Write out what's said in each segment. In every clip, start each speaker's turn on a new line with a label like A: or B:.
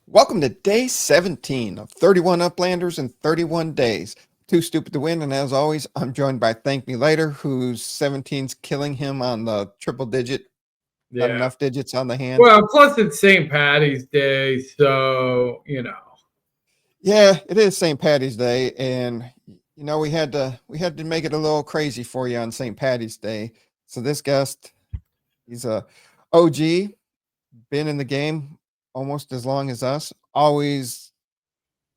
A: Welcome to day 17 of 31 Uplanders in 31 days. Too stupid to win, and as always, I'm joined by Thank Me Later, whose 17's killing him on the triple digit, not
B: Yeah.
A: enough digits on the hand.
B: Well, plus it's St. Patty's Day, so
A: Yeah, it is St. Patty's Day, and we had to make it a little crazy for you on St. Patty's Day. So this guest, he's a OG, been in the game almost as long as us. Always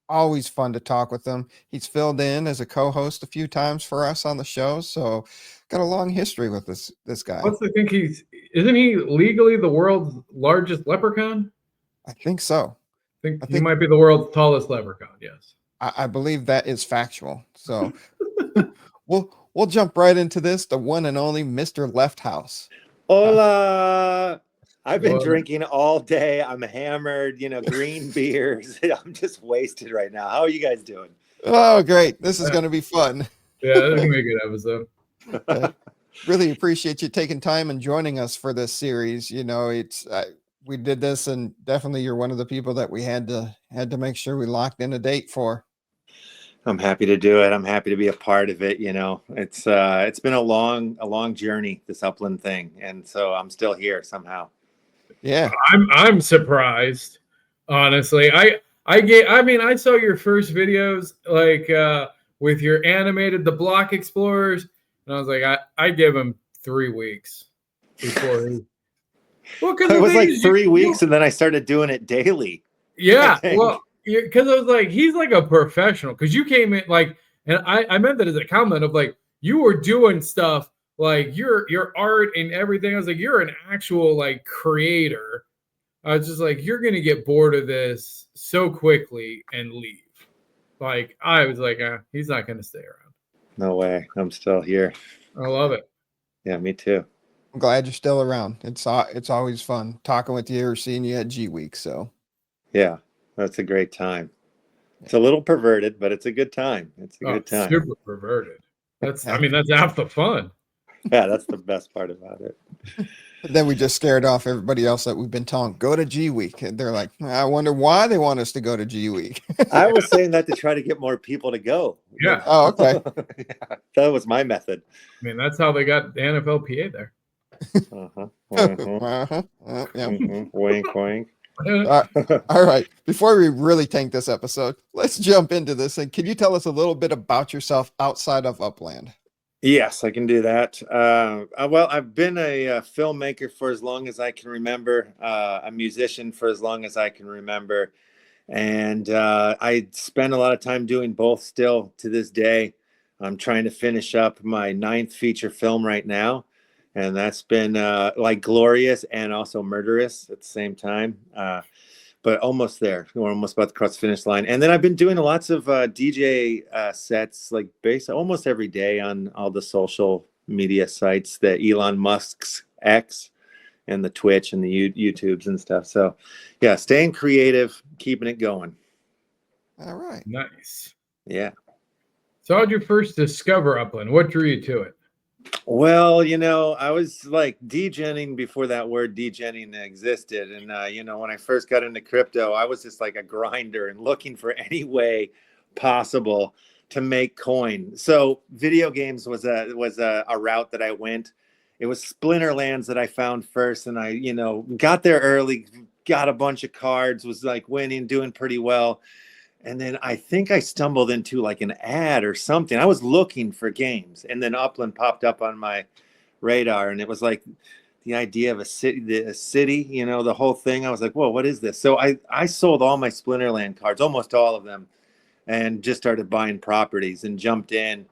A: fun to talk with him. He's filled in as a co-host a few times for us on the show, so got a long history with this guy.
B: Plus I think isn't he legally the world's largest leprechaun?
A: I think so.
B: I think he might be the world's tallest leprechaun. Yes,
A: I believe that is factual. So we'll jump right into this. The one and only Mr. LeftHouse.
C: Hola. I've been drinking all day. I'm hammered, green beers. I'm just wasted right now. How are you guys doing?
A: Oh, great. This is going to be fun.
B: Yeah, this is going to be a good episode.
A: Really appreciate you taking time and joining us for this series. We did this, and definitely you're one of the people that we had to make sure we locked in a date for.
C: I'm happy to do it. I'm happy to be a part of it. It's been a long journey, this Upland thing, and so I'm still here somehow.
A: Yeah,
B: I'm surprised, honestly. I saw your first videos with your animated the block explorers, and I was like, I give him 3 weeks before he.
C: Well, it was like 3 weeks, and then I started doing it daily.
B: Yeah, well, because I was like, he's like a professional. Because you came in and I meant that as a comment of you were doing stuff. Like your art and everything. I was like, you're an actual creator. I was just like, you're gonna get bored of this so quickly and leave. I was like, he's not gonna stay around.
C: No way. I'm still here.
B: I love it.
C: Yeah, me too.
A: I'm glad you're still around. It's always fun talking with you or seeing you at G Week. So
C: yeah, that's a great time. It's a little perverted, but it's a good time. It's a good time.
B: Super perverted. That's half the fun.
C: Yeah, that's the best part about it.
A: Then we just scared off everybody else that we've been telling, go to G Week. And they're like, I wonder why they want us to go to G Week.
C: I was saying that to try to get more people to go.
B: Yeah.
A: Oh, okay.
C: Yeah, that was my method.
B: I mean, that's how they got the NFLPA there.
C: Yeah. Wink, wink.
A: All right. Before we really tank this episode, let's jump into this. And can you tell us a little bit about yourself outside of Upland?
C: Yes, I can do that. Well, I've been a filmmaker for as long as I can remember, a musician for as long as I can remember. And I spend a lot of time doing both still to this day. I'm trying to finish up my 9th feature film right now. And that's been glorious and also murderous at the same time. But almost there. We're almost about to cross the finish line. And then I've been doing lots of DJ sets, almost every day on all the social media sites, the Elon Musk's X and the Twitch and the YouTubes and stuff. So, yeah, staying creative, keeping it going.
A: All right.
B: Nice.
C: Yeah.
B: So how'd you first discover Upland? What drew you to it?
C: Well, I was degenning before that word degenning existed. And, when I first got into crypto, I was just like a grinder and looking for any way possible to make coin. So video games was a route that I went. It was Splinterlands that I found first. And I, got there early, got a bunch of cards, was winning, doing pretty well. And then I think I stumbled into an ad or something. I was looking for games, and then Upland popped up on my radar, and it was the idea of a city, the whole thing. I was like, whoa, what is this? So I sold all my Splinterland cards, almost all of them, and just started buying properties and jumped in.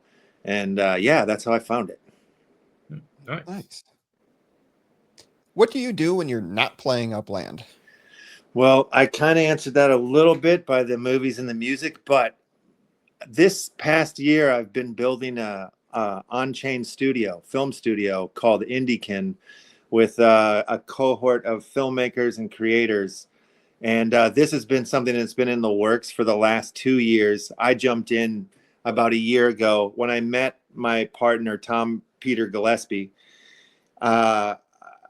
C: And that's how I found it.
A: Nice. What do you do when you're not playing Upland?
C: Well, I kind of answered that a little bit by the movies and the music, but this past year I've been building a on-chain film studio called IndiKin with a cohort of filmmakers and creators. And this has been something that's been in the works for the last 2 years. I jumped in about a year ago when I met my partner, Tom Peter Gillespie.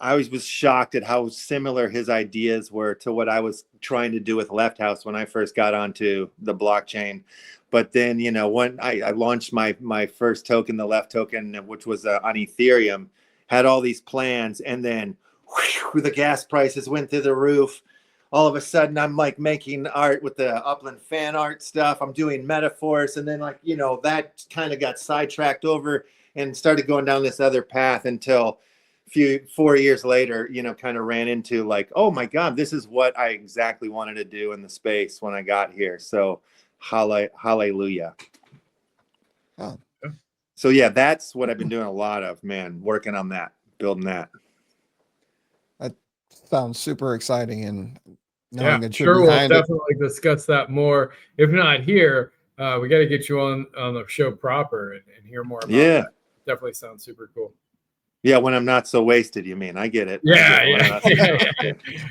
C: I was shocked at how similar his ideas were to what I was trying to do with LeftHouse when I first got onto the blockchain. But then, you know, when I launched my first token, the Left token, which was on Ethereum, had all these plans, and then whew, the gas prices went through the roof. All of a sudden, I'm like making art with the Upland fan art stuff. I'm doing Metaverse, and then like, you know, that kind of got sidetracked over and started going down this other path until 4 years later, you know, kind of ran into like, oh my God, this is what I exactly wanted to do in the space when I got here. So hallelujah.
A: Oh.
C: So yeah, that's what I've been doing a lot of, man, working on that, building that.
A: That sounds super exciting, and
B: Yeah,
A: knowing that
B: sure.
A: you're
B: We'll
A: behind it.
B: definitely discuss that more. If not here, we got to get you on the show proper and hear more about that. Definitely sounds super cool.
C: Yeah, when I'm not so wasted, you mean? I get it.
B: Yeah,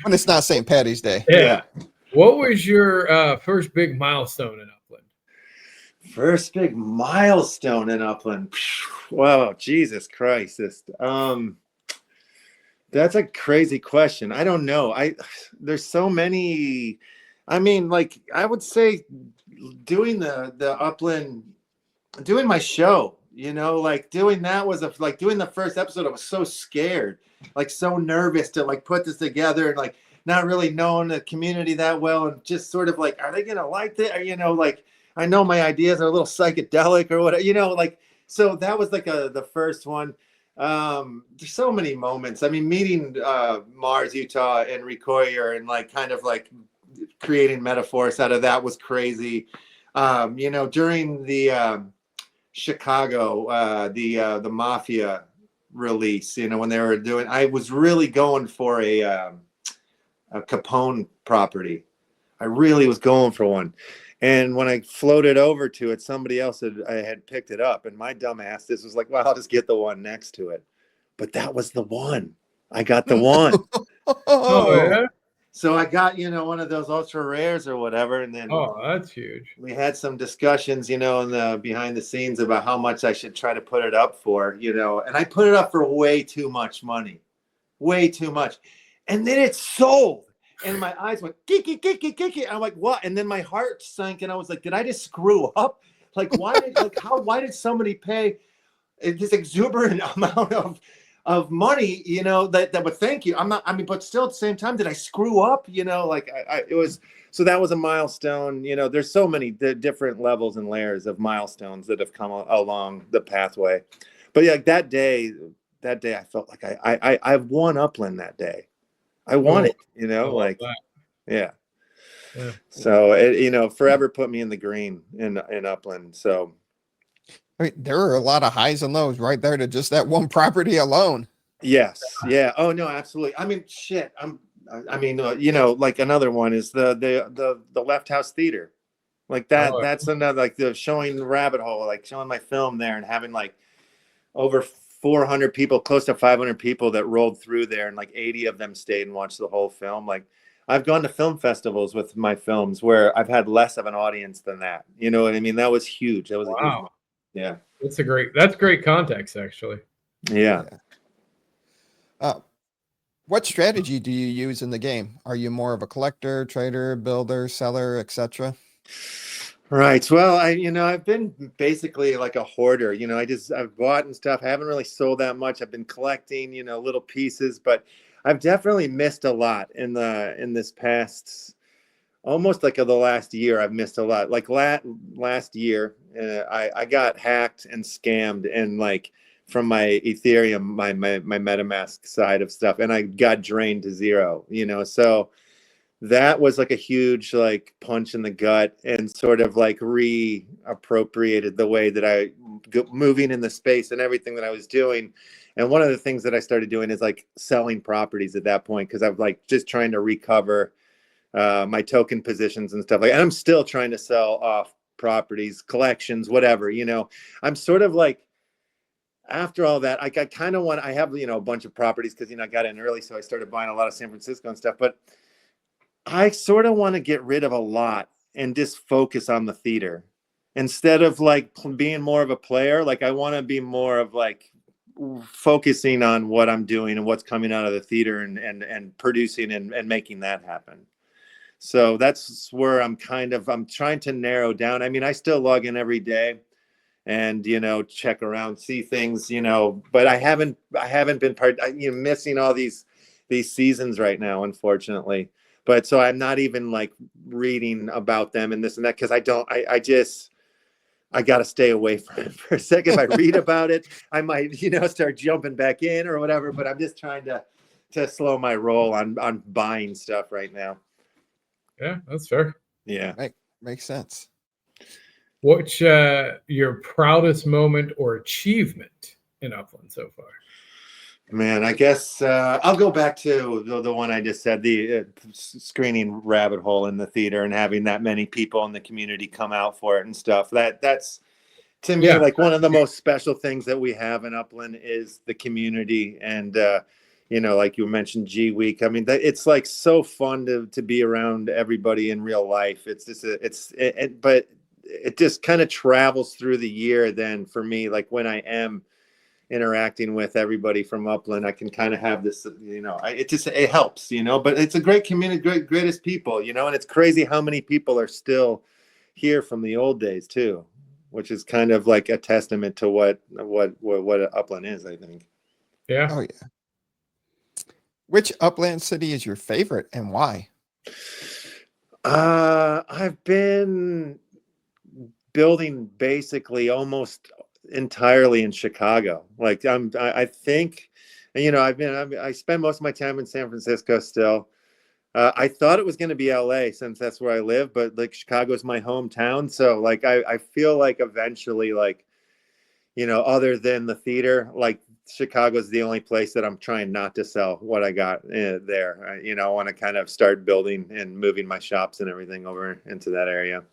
A: When it's not St. Patty's Day.
B: Yeah. What was your first big milestone in Upland?
C: First big milestone in Upland. Wow, Jesus Christ. That's a crazy question. I don't know. There's so many. I mean, like, I would say doing the Upland, doing my show, you know, like doing that was like doing the first episode. I was so scared, like so nervous to like put this together, and like not really knowing the community that well, and just sort of like, are they gonna like it? Or, you know, like I know my ideas are a little psychedelic or whatever, you know, like, so that was like the first one. There's so many moments. I mean, meeting Mars, Utah, and Recoyer, and like kind of like creating Metaverse out of that was crazy. You know, during the Chicago, the Mafia release, you know, when they were doing, I was really going for a Capone property. I really was going for one. And when I floated over to it, somebody else had picked it up, and my dumb ass, this was like, well, I'll just get the one next to it. But that was the one. I got the one.
B: Oh, yeah.
C: So I got, you know, one of those ultra rares or whatever, and then
B: that's huge.
C: We had some discussions, you know, in the behind the scenes about how much I should try to put it up for, you know, and I put it up for way too much money, way too much, and then it sold. And my eyes went geeky, geeky, geeky. I'm like, what? And then my heart sank, and I was like, did I just screw up? Like, why did somebody pay this exuberant amount of money, you know, that would thank you? But still at the same time, did I screw up? You know, like it was, so that was a milestone. You know, there's so many different levels and layers of milestones that have come along the pathway. But yeah, that day I felt like I've won Upland that day. I won it, you know, like, yeah. So it, you know, forever put me in the green in Upland. So
A: I mean, there are a lot of highs and lows right there to just that one property alone.
C: yes, yeah. Oh no, absolutely. I mean, shit. You know, like another one is the LeftHouse Theater, like that. That's another, like the showing the rabbit hole, like showing my film there and having like over 400 people, close to 500 people that rolled through there, and like 80 of them stayed and watched the whole film. Like I've gone to film festivals with my films where I've had less of an audience than that. You know what I mean? That was huge. That was a huge moment. Yeah.
B: That's great context, actually.
C: Yeah.
A: What strategy do you use in the game? Are you more of a collector, trader, builder, seller, etc.?
C: Right. Well, I've been basically like a hoarder. You know, I've bought and stuff. I haven't really sold that much. I've been collecting, you know, little pieces, but I've definitely missed a lot in this past, almost like the last year. I've missed a lot. Like last year, I got hacked and scammed, and like from my Ethereum, my MetaMask side of stuff, and I got drained to zero. You know, so that was like a huge like punch in the gut, and sort of like reappropriated the way that I moving in the space and everything that I was doing. And one of the things that I started doing is like selling properties at that point, because I'm like just trying to recover my token positions and stuff like. And I'm still trying to sell off properties, collections, whatever. You know, I'm sort of like, after all that, I kind of want. I have, you know, a bunch of properties because, you know, I got in early, so I started buying a lot of San Francisco and stuff. But I sort of want to get rid of a lot and just focus on the theater instead of like being more of a player. Like I want to be more of like focusing on what I'm doing and what's coming out of the theater and producing and making that happen. So that's where I'm trying to narrow down. I mean, I still log in every day and, check around, see things, but I haven't been missing all these seasons right now, unfortunately. But so I'm not even like reading about them and this and that, because I got to stay away from it for a second. If I read about it, I might, start jumping back in or whatever, but I'm just trying to slow my roll on buying stuff right now.
B: Yeah, that's fair.
C: Yeah.
A: Makes sense.
B: What's your proudest moment or achievement in Upland so far?
C: Man, I guess I'll go back to the one I just said, the screening Rabbit Hole in the theater and having that many people in the community come out for it and stuff. That's to me, like one of the most special things that we have in Upland is the community. And, like you mentioned, G Week. I mean, it's like so fun to be around everybody in real life. It's just, but it just kind of travels through the year. Then for me, like when I am interacting with everybody from Upland, I can kind of have this, it helps, but it's a great community, greatest people, and it's crazy how many people are still here from the old days too, which is kind of like a testament to what Upland is, I think.
B: Yeah.
A: Oh yeah. Which Upland city is your favorite and why?
C: I've been building basically almost entirely in Chicago. Like I think, I spend most of my time in San Francisco still. I thought it was going to be LA since that's where I live, but like Chicago's my hometown. So like, I feel like eventually, like, other than the theater, like Chicago's the only place that I'm trying not to sell what I got there. I want to kind of start building and moving my shops and everything over into that area,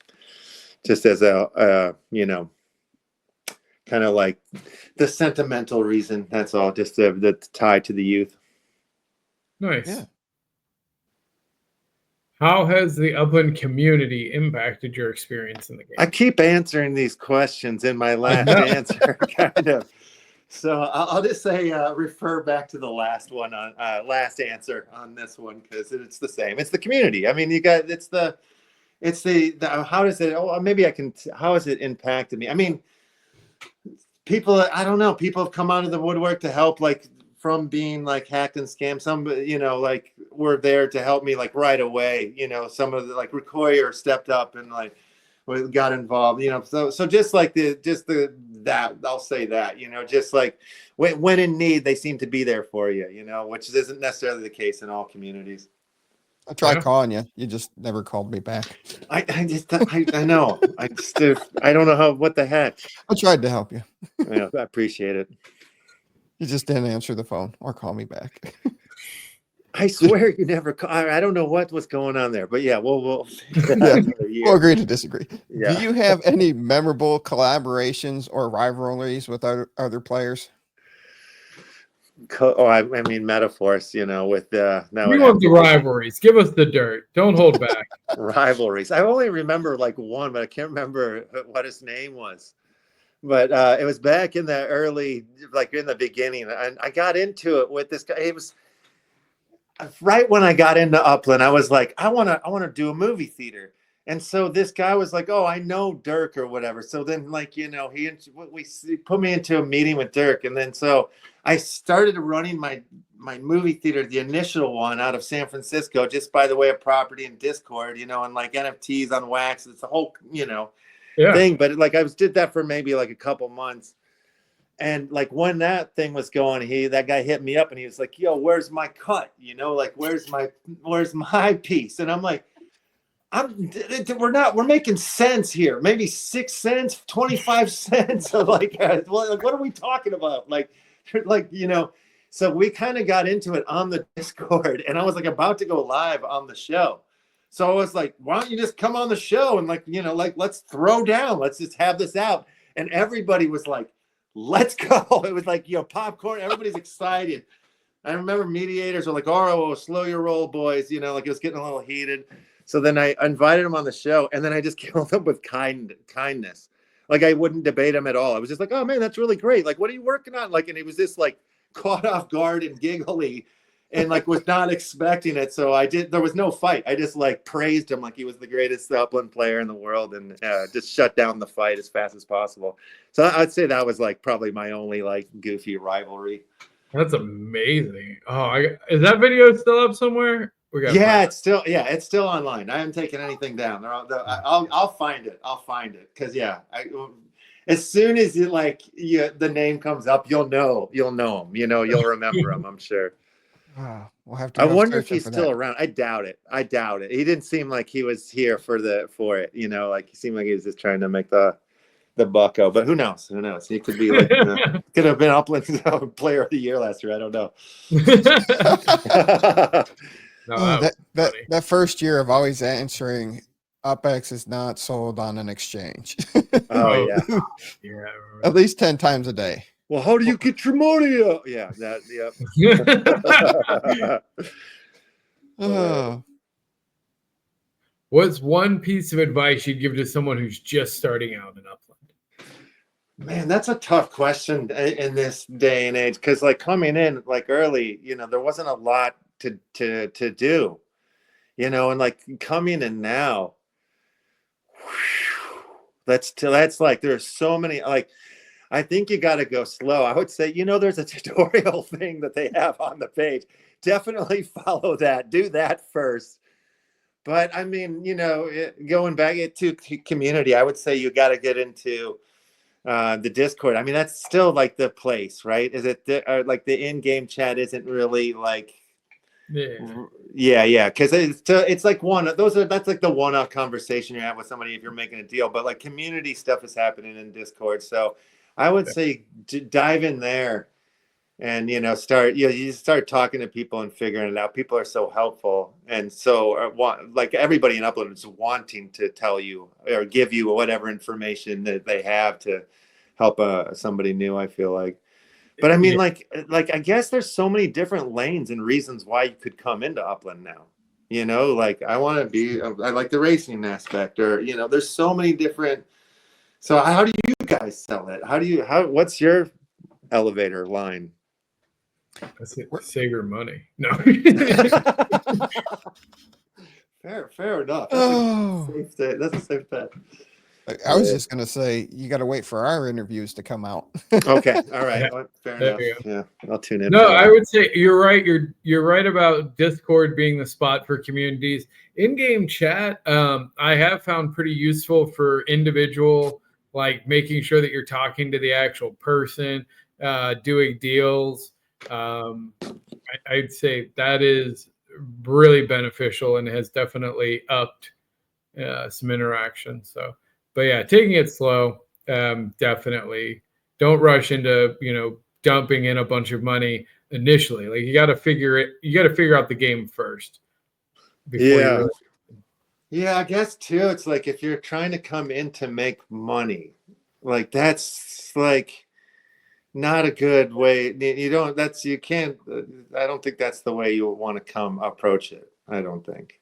C: just as a, kind of like the sentimental reason. That's all, just the tie to the youth.
B: Nice.
A: Yeah.
B: How has the Upland community impacted your experience in the game?
C: I keep answering these questions in my last answer, kind of. So I'll just say refer back to the last one on last answer on this one, because it's the same. It's the community. I mean, it's the how does it? Oh, maybe I can. How has it impacted me? I mean, people. I don't know. People have come out of the woodwork to help, like from being like hacked and scammed. Some, like were there to help me like right away. Some of the like Recoyer stepped up and like got involved. So just like that, I'll say that, just like when in need, they seem to be there for you, which isn't necessarily the case in all communities.
A: I tried calling you. You just never called me back.
C: I know. I don't know what the heck.
A: I tried to help you.
C: Yeah, I appreciate it.
A: You just didn't answer the phone or call me back.
C: I swear you never call. I don't know what was going on there, but yeah, we'll
A: agree to disagree.
C: Yeah.
A: Do you have any memorable collaborations or rivalries with other players?
C: I mean, metaphors, with
B: we want the rivalries. Give us the dirt. Don't hold back.
C: Rivalries. I only remember like one, but I can't remember what his name was. But it was back in the early, like in the beginning, and I got into it with this guy. It was right when I got into Upland. I was like, I want to do a movie theater. And so this guy was like, oh, I know Dirk or whatever. So then, like, he put me into a meeting with Dirk. And then so I started running my movie theater, the initial one, out of San Francisco, just by the way of property and Discord, and like NFTs on wax. It's a whole, thing. But like I did that for maybe like a couple months. And like when that thing was going, that guy hit me up and he was like, yo, where's my cut? Like, where's my piece? And I'm like, we're making cents here. Maybe 6 cents, 25 cents. Like what are we talking about? Like, so we kind of got into it on the Discord, and I was like about to go live on the show. So I was like, why don't you just come on the show and like, let's throw down. Let's just have this out. And everybody was like, let's go. It was like, popcorn. Everybody's excited. I remember mediators were like, oh, slow your roll, boys. Like it was getting a little heated. So then I invited him on the show, and then I just killed him with kindness. Like I wouldn't debate him at all. I was just like, oh man, that's really great. Like, what are you working on? Like, and he was just like caught off guard and giggly and like was not expecting it. So there was no fight. I just like praised him like he was the greatest Upland player in the world and just shut down the fight as fast as possible. So I'd say that was like probably my only like goofy rivalry.
B: That's amazing. Oh, is that video still up somewhere?
C: It's still online. I haven't taken anything down. I'll find it. I'll find it because as soon as the name comes up, you'll know him. You'll remember him. I'm sure.
A: We'll have to.
C: I wonder if he's still around. I doubt it. He didn't seem like he was here for it. Like he seemed like he was just trying to make the bucko. But who knows? He could be like could have been Upland's Player of the Year last year. I don't know.
A: That first year of always answering, UpX is not sold on an exchange.
C: Oh yeah,
B: yeah.
A: At least 10 times a day.
C: Well, how do you get your money up? Yeah,
A: Oh.
B: What's one piece of advice you'd give to someone who's just starting out in Upland?
C: Man, that's a tough question in this day and age because like coming in like early, there wasn't a lot to do, and like coming in now, that's like there's so many, like I think you got to go slow. I would say there's a tutorial thing that they have on the page. Definitely follow that, do that first. But I mean, going back to community, I would say you got to get into the Discord. I mean, that's still like the place, right? Is it like the in-game chat isn't really like yeah, because it's like that's like the one-off conversation you have with somebody if you're making a deal, but like community stuff is happening in Discord. So I would say dive in there and start you start talking to people and figuring it out. People are so helpful, and so like everybody in Upland is wanting to tell you or give you whatever information that they have to help somebody new, I feel like. But I mean, like I guess there's so many different lanes and reasons why you could come into Upland now. Like I like the racing aspect, or there's so many different. So how do you guys sell it? What's your elevator line?
B: That's it. Save your money. No.
C: Fair enough. That's a safe bet.
A: I was just gonna say you got to wait for our interviews to come out.
C: Okay, all right, fair enough. Yeah, I'll tune in.
B: No, I would say you're right. You're right about Discord being the spot for communities. In-game chat, I have found pretty useful for individual, like making sure that you're talking to the actual person, doing deals. I'd say that is really beneficial and has definitely upped some interaction. So. But yeah, taking it slow, definitely. Don't rush into, dumping in a bunch of money initially. Like you got to figure out the game first.
C: Yeah, I guess too. It's like if you're trying to come in to make money, like that's like not a good way. You can't. I don't think that's the way you want to approach it. I don't think.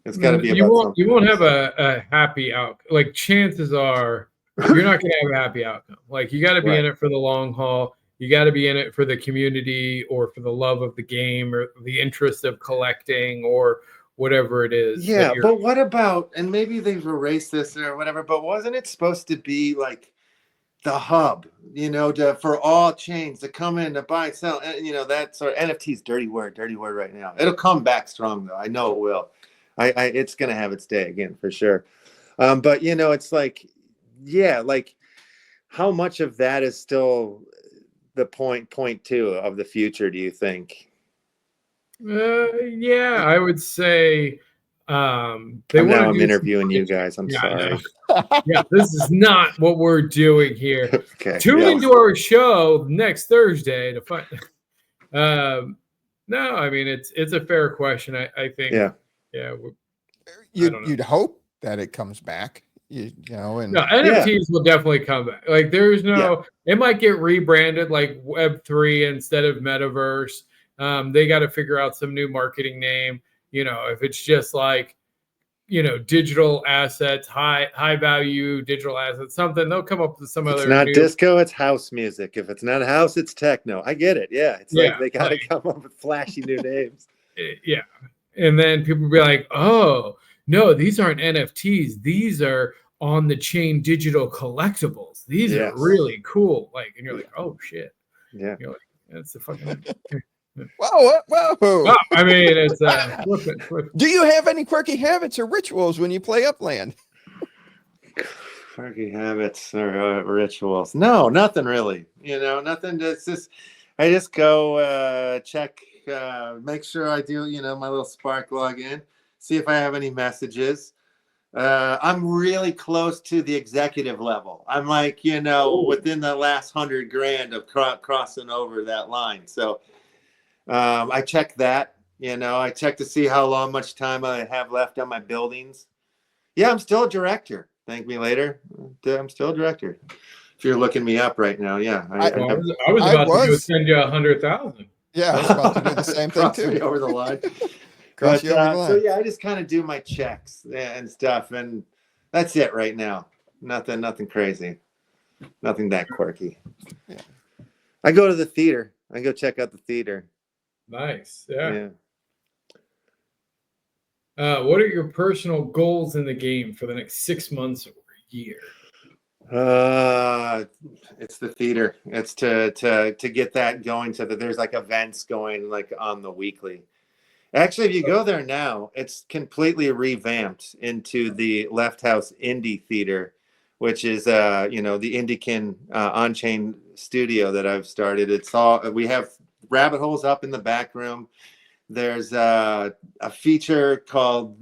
C: It's got to be about
B: you won't have a happy outcome. Like chances are you're not going to have a happy outcome. Like you got to be in it for the long haul. You got to be in it for the community or for the love of the game or the interest of collecting or whatever it is.
C: Yeah, but what about, and maybe they've erased this or whatever, but wasn't it supposed to be like the hub, for all chains to come in to buy, sell, that sort of NFT's dirty word right now. It'll come back strong though. I know it will. It's going to have its day again for sure. But it's like, like how much of that is still the point two of the future, do you think?
B: Yeah, I would say
C: I'm interviewing you guys. I'm sorry.
B: Yeah, this is not what we're doing here.
C: Okay.
B: Tune into our show next Thursday to find. No, I mean it's a fair question. I think. Yeah.
A: You'd hope that it comes back. And
B: NFTs will definitely come back. Like there's it might get rebranded like Web3 instead of Metaverse. They got to figure out some new marketing name. If it's just like digital assets, high value digital assets, something. They'll come up with some
C: It's
B: other
C: not
B: new
C: disco, it's house music. If it's not house, it's techno. I get it. Yeah. It's like they got to come up with flashy new names.
B: Yeah. And then people be like, oh, no, these aren't NFTs. These are on the chain digital collectibles. These are really cool. Like, and you're like, oh shit.
C: Yeah.
B: You're like, that's the fucking
A: Whoa.
B: well, I mean, it's flip it.
A: Do you have any quirky habits or rituals when you play Upland?
C: Quirky habits or rituals? No, nothing really. Nothing. I just go check, make sure I do, my little Spark login, see if I have any messages. I'm really close to the executive level. I'm like, within the last 100 grand of crossing over that line. So I check that, I check to see how much time I have left on my buildings. Yeah, I'm still a director. Thank me later. I'm still a director. If you're looking me up right now, yeah.
B: I was about to send you 100,000.
A: Yeah, I was about to do the same thing too.
C: Me over the line.
A: Cross you over the line.
C: So yeah, I just kind of do my checks and stuff, and that's it right now. Nothing crazy. Nothing that quirky.
A: Yeah.
C: I go to the theater. I go check out the theater.
B: Nice. Yeah. What are your personal goals in the game for the next 6 months or a year?
C: It's the theater. It's to get that going so that there's like events going like on the weekly. Actually, if you go there now, it's completely revamped into the LeftHouse Indie Theater, which is the IndiKin on-chain studio that I've started. We have rabbit holes up in the back room. There's a feature called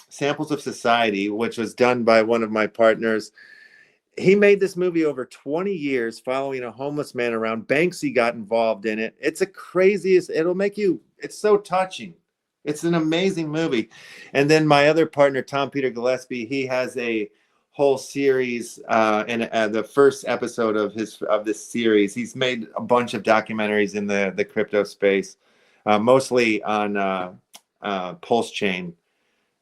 C: Samples of Society, which was done by one of my partners. He made this movie over 20 years following a homeless man around. Banksy got involved in it. It's the craziest. It's so touching. It's an amazing movie. And then my other partner, Tom Peter Gillespie, he has a whole series and the first episode of this series. He's made a bunch of documentaries in the crypto space, mostly on Pulse Chain.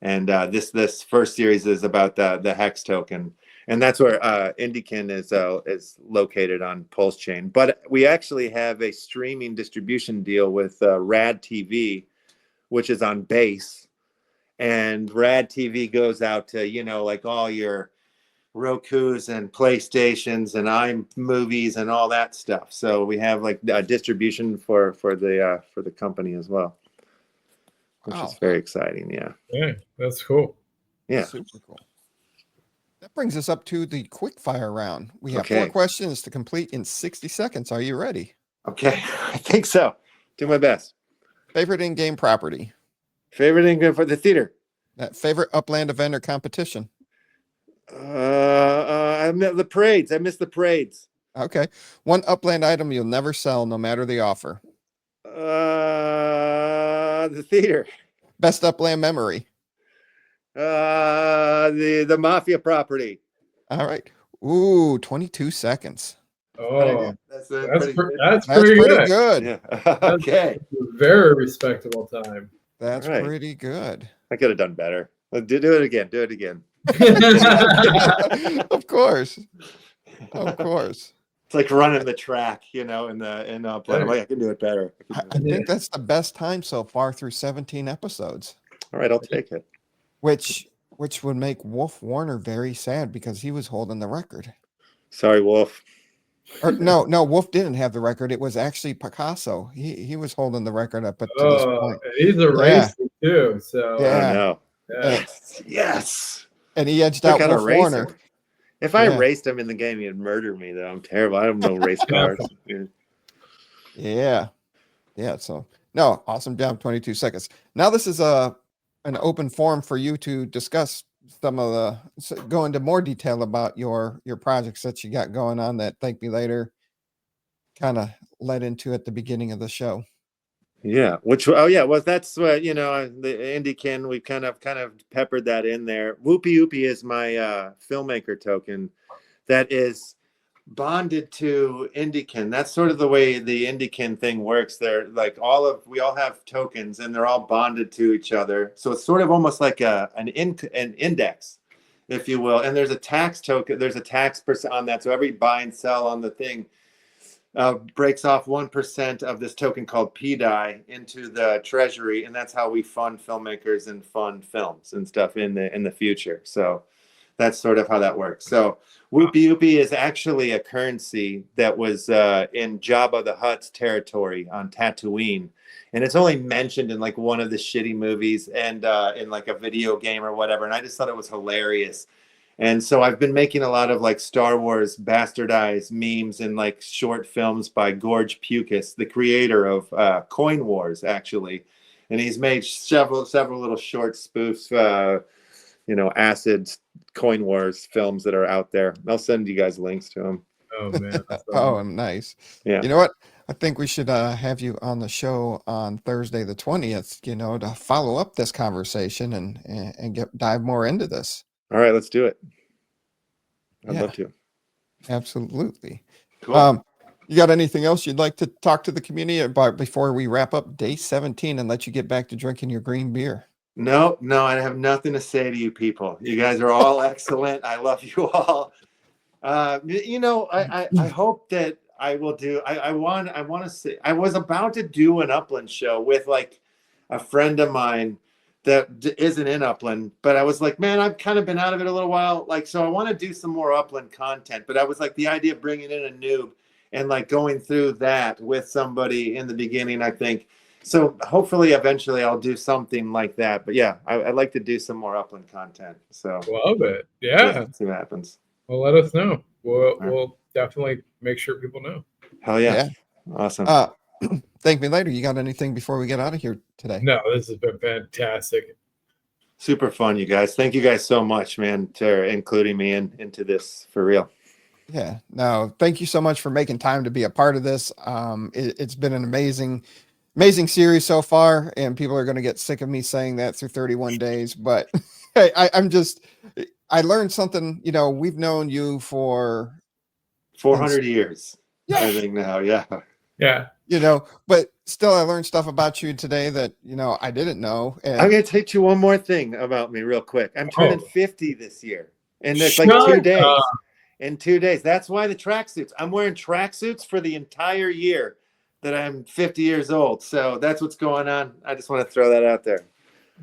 C: And this first series is about the Hex token. And that's where IndiKin is located on Pulse Chain. But we actually have a streaming distribution deal with Rad TV, which is on Base. And Rad TV goes out to, like all your Rokus and PlayStations and iMovies and all that stuff. So we have like a distribution for the company as well, which is very exciting.
B: Yeah, that's cool.
C: Yeah,
A: super cool. That brings us up to the quick fire round. We have 4 questions to complete in 60 seconds. Are you ready?
C: Okay, I think so. Do my best.
A: Favorite in-game property?
C: Favorite in-game for the theater?
A: Favorite Upland event or competition?
C: The parades. I miss the parades.
A: Okay. One Upland item you'll never sell, no matter the offer.
C: The theater.
A: Best Upland memory.
C: The Mafia property.
A: All right. Ooh, 22 seconds.
B: Oh,
C: that's
B: pretty good.
C: Yeah. Okay.
B: Very respectable time.
A: That's pretty good.
C: I could have done better. Do it again. Do it again.
A: Of course. Of course.
C: It's like running the track, in Upland. I'm like, I can do it better.
A: I think that's the best time so far through 17 episodes.
C: All right, I'll take it.
A: Which would make Wolf Warner very sad because he was holding the record.
C: Sorry, Wolf.
A: Or no, Wolf didn't have the record. It was actually Picasso. He was holding the record up to this point.
B: He's a racer too. So
C: I know.
B: Yes.
A: And he edged out Wolf Warner.
C: If I raced him in the game, he'd murder me. Though I'm terrible. I have no race cars.
A: Yeah. So no, awesome job. 22 seconds. Now this is an open forum for you to discuss go into more detail about your projects that you got going on that Thank Me Later kind of led into at the beginning of the show.
C: Yeah, that's what the IndiKin, we kind of peppered that in there. Whoopie Whoopie is my filmmaker token that is bonded to IndiKin. That's sort of the way the IndiKin thing works. They're like we all have tokens, and they're all bonded to each other. So it's sort of almost like an index, if you will. And there's a tax token. There's a tax % on that. So every buy and sell on the thing breaks off 1% of this token called PDI into the treasury, and that's how we fund filmmakers and fund films and stuff in the future. So that's sort of how that works. So Whoopie Whoopie is actually a currency that was in Jabba the Hutt's territory on Tatooine, and it's only mentioned in like one of the shitty movies and in like a video game or whatever. And I just thought it was hilarious. And so I've been making a lot of like Star Wars bastardized memes and like short films by Gorge Pucus, the creator of Coin Wars, actually. And he's made several little short spoofs, acid Coin Wars films that are out there. I'll send you guys links to them.
B: Oh man.
A: Oh, nice.
C: Yeah.
A: You know what? I think we should have you on the show on Thursday the 20th, to follow up this conversation and dive more into this.
C: All right, let's do it. I'd love to.
A: Absolutely.
C: Cool.
A: You got anything else you'd like to talk to the community about before we wrap up day 17 and let you get back to drinking your green beer?
C: No, I have nothing to say to you people. You guys are all excellent. I love you all. I hope that I will do. I want to say I was about to do an Upland show with like a friend of mine that isn't in Upland, but I was like, man, I've kind of been out of it a little while. Like, so I want to do some more Upland content, but I was like, the idea of bringing in a noob and like going through that with somebody in the beginning, I think. So hopefully eventually I'll do something like that. But yeah, I'd like to do some more Upland content. So
B: love it. Yeah.
C: See what happens.
B: Well, let us know. We'll definitely make sure people know.
C: Hell yeah. Awesome.
A: Thank me later. You got anything before we get out of here today?
B: No, this has been fantastic.
C: Super fun, you guys. Thank you guys so much, man, for including me into this for real.
A: Yeah. No, thank you so much for making time to be a part of this. It's been an amazing series so far, and people are going to get sick of me saying that through 31 days. But hey, I learned something. We've known you for
C: 400 years.
A: Yeah.
C: I think now. Yeah.
B: Yeah.
A: But still, I learned stuff about you today that, I didn't know. And
C: I'm going to teach you one more thing about me real quick. I'm turning 50 this year. And it's like 2 days. In 2 days. That's why the tracksuits. I'm wearing tracksuits for the entire year that I'm 50 years old. So that's what's going on. I just want to throw that out there.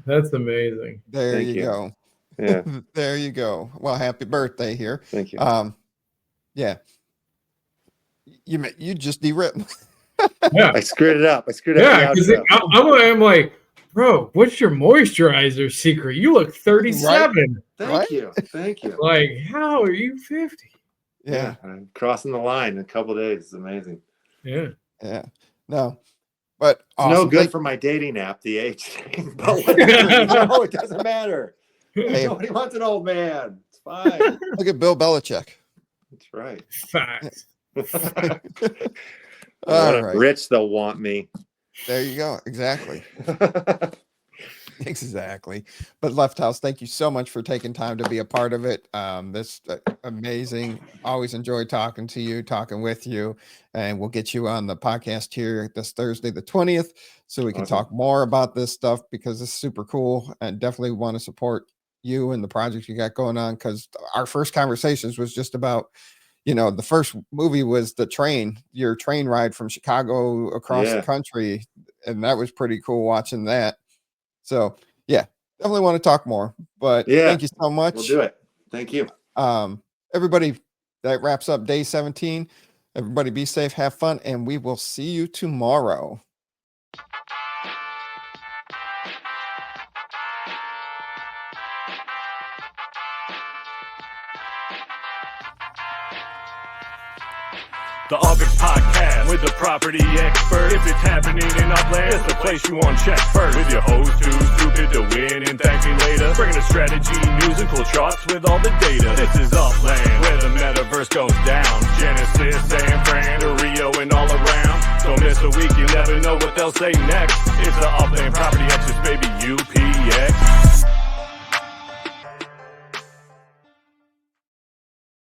B: That's amazing.
A: There you go.
C: Yeah.
A: There you go. Well, happy birthday here.
C: Thank you.
A: Yeah. You just derailed.
B: Yeah.
C: I screwed it up.
B: Yeah, because I'm like, bro, what's your moisturizer secret? You look 37.
C: Right? Thank you.
B: Like, how are you 50?
A: Yeah.
C: I'm crossing the line in a couple of days. It's amazing.
B: Yeah.
A: Yeah. No. But
C: it's no good for my dating app, the age thing. But whatever, it doesn't matter.
A: Hey.
C: Nobody wants an old man. It's fine.
A: Look at Bill Belichick.
C: That's right.
B: Facts.
A: All right.
C: Rich, they'll want me.
A: There you go. Exactly. Exactly. But LeftHouse, thank you so much for taking time to be a part of it. This amazing. Always enjoy talking with you, and we'll get you on the podcast here this Thursday, the 20th, so we can talk more about this stuff, because it's super cool, and definitely want to support you and the project you got going on. Because our first conversations was just about, the first movie was your train ride from Chicago across the country. And that was pretty cool watching that. So yeah, definitely want to talk more, but thank you so much.
C: We'll do it. Thank you.
A: Everybody, that wraps up day 17. Everybody be safe, have fun, and we will see you tomorrow.
D: The Upland Podcast with the property expert. If it's happening in Upland, it's the place you want to check first. With your host who's stupid to win and thank me later. Bringing the strategy, news, and cool charts with all the data. This is Upland, where the Metaverse goes down. Genesis, San Fran, to Rio, and all around. Don't miss a week, you never know what they'll say next. It's the Upland Property Experts, baby, UPX.